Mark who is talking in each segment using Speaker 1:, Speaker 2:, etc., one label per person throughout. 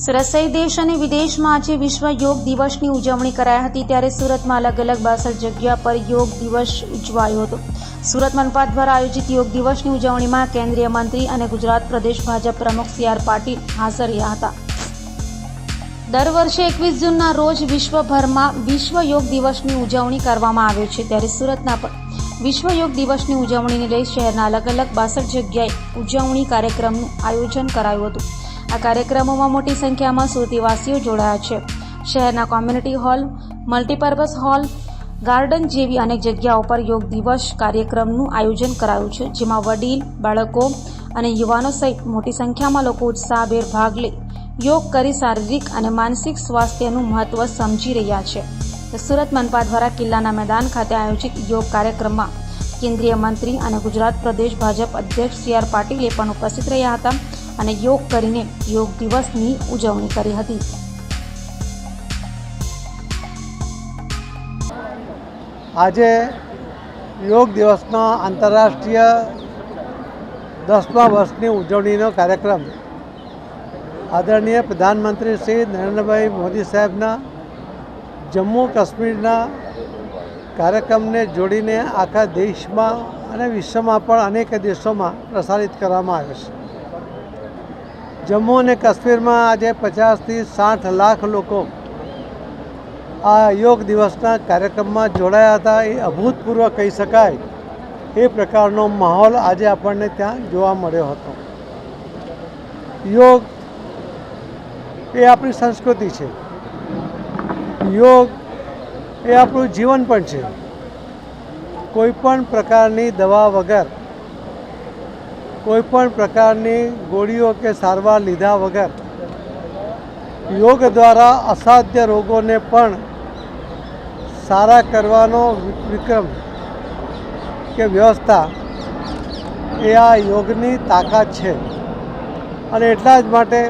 Speaker 1: સુરત સહિત દેશ અને વિદેશમાં આજે વિશ્વ યોગ દિવસની ઉજવણી કરાઈ હતી। ત્યારે સુરતમાં અલગ અલગ 62 જગ્યા પર યોગ દિવસ ઉજવાયો હતો। સુરત મનપા દ્વારા આયોજિત યોગ દિવસની ઉજવણીમાં કેન્દ્રીય મંત્રી અને ગુજરાત પ્રદેશ ભાજપ પ્રમુખ CR પાટીલ હાજર રહ્યા હતા। દર વર્ષે 21 જૂનના રોજ વિશ્વભરમાં વિશ્વ યોગ દિવસની ઉજવણી કરવામાં આવે છે। ત્યારે સુરતના પણ વિશ્વ યોગ દિવસની ઉજવણીને લઈ શહેરના અલગ અલગ 62 જગ્યાએ ઉજવણી કાર્યક્રમનું આયોજન કરાયું હતું। આ કાર્યક્રમોમાં મોટી સંખ્યામાં સુરતીવાસીઓ જોડાયા છે। શહેરના community hall, multipurpose hall, garden જેવી અનેક જગ્યાઓ પર યોગ દિવસ કાર્યક્રમનું આયોજન કરાયું છે, જેમાં વડીલ, બાળકો અને યુવાનો સહિત મોટી સંખ્યામાં લોકો ઉત્સાહભેર ભાગ લઈ યોગ કરી શારીરિક અને માનસિક સ્વાસ્થ્યનું મહત્વ સમજી રહ્યા છે। સુરત મનપા દ્વારા કિલ્લાના મેદાન ખાતે આયોજિત યોગ કાર્યક્રમમાં કેન્દ્રીય મંત્રી અને ગુજરાત પ્રદેશ ભાજપ અધ્યક્ષ CR પાટીલે પણ ઉપસ્થિત રહ્યા હતા અને યોગ કરીને યોગ દિવસની ઉજવણી કરી હતી।
Speaker 2: આજે યોગ દિવસના આંતરરાષ્ટ્રીય 10મા વર્ષની ઉજવણીનો કાર્યક્રમ આદરણીય પ્રધાનમંત્રી શ્રી નરેન્દ્રભાઈ મોદી સાહેબના જમ્મુ કાશ્મીરના કાર્યક્રમને જોડીને આખા દેશમાં અને વિશ્વમાં પણ અનેક દેશોમાં પ્રસારિત કરવામાં આવ્યો છે। જમ્મુ અને કાશ્મીરમાં આજે 50થી 60 લાખ લોકો આ યોગ દિવસના કાર્યક્રમમાં જોડાયા હતા। એ અભૂતપૂર્વ કહી શકાય એ પ્રકારનો માહોલ આજે આપણને ત્યાં જોવા મળ્યો હતો। યોગ એ આપણી સંસ્કૃતિ છે, યોગ એ આપણું જીવન પણ છે। કોઈ પણ પ્રકારની દવા વગર, કોઈ પણ પ્રકારની ગોળીઓ કે સારવાર લીધા વગર યોગ દ્વારા અસાધ્ય રોગોને પણ સારા કરવાનો વિક્રમ કે વ્યવસ્થા એ આ યોગની તાકાત છે। અને એટલા જ માટે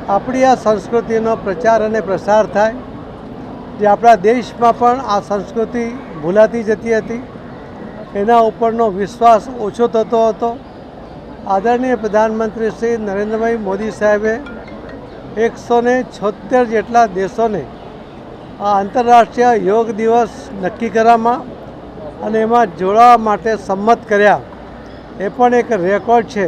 Speaker 2: આપણી આ સંસ્કૃતિનો પ્રચાર અને પ્રસાર થાય, જે આપણા દેશમાં પણ આ સંસ્કૃતિ ભૂલાતી જતી હતી, એના ઉપરનો વિશ્વાસ ઓછો થતો હતો। આદરણીય પ્રધાનમંત્રી શ્રી નરેન્દ્રભાઈ મોદી સાહેબે 176 જેટલા દેશોને આ આંતરરાષ્ટ્રીય યોગ દિવસ નક્કી કરવામાં અને એમાં જોડાવા માટે સંમત કર્યા। એ પણ એક રેકોર્ડ છે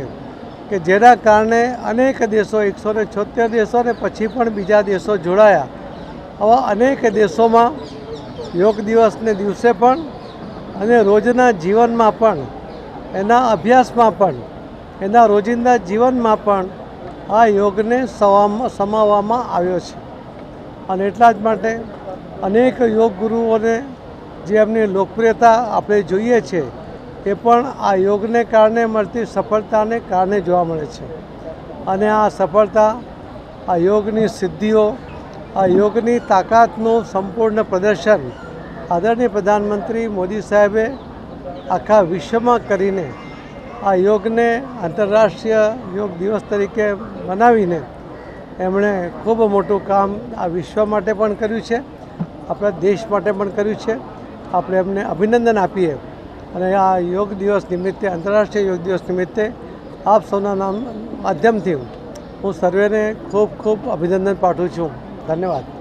Speaker 2: કે જેના કારણે અનેક દેશો, 176 દેશો ને પછી પણ બીજા દેશો જોડાયા। આવા અનેક દેશોમાં યોગ દિવસને દિવસે પણ અને રોજના જીવનમાં પણ, એના અભ્યાસમાં પણ, એના રોજિંદા જીવનમાં પણ આ યોગને સમાવવામાં આવ્યો છે। અને એટલા જ માટે અનેક યોગ ગુરુઓને જે એમની લોકપ્રિયતા આપણે જોઈએ છે એ પણ આ યોગને કારણે મળતી સફળતાને કારણે જોવા મળે છે। અને આ સફળતા, આ યોગની સિદ્ધિઓ, આ યોગની તાકાતનું સંપૂર્ણ પ્રદર્શન આદરણીય પ્રધાનમંત્રી મોદી સાહેબે આખા વિશ્વમાં કરીને આ યોગને આંતરરાષ્ટ્રીય યોગ દિવસ તરીકે મનાવીને એમણે ખૂબ મોટું કામ આ વિશ્વ માટે પણ કર્યું છે, આપણા દેશ માટે પણ કર્યું છે। આપણે એમને અભિનંદન આપીએ અને આ યોગ દિવસ નિમિત્તે, આંતરરાષ્ટ્રીય યોગ દિવસ નિમિત્તે આપ સૌના માધ્યમથી હું સર્વેને ખૂબ ખૂબ અભિનંદન પાઠવું છું। ધન્યવાદ।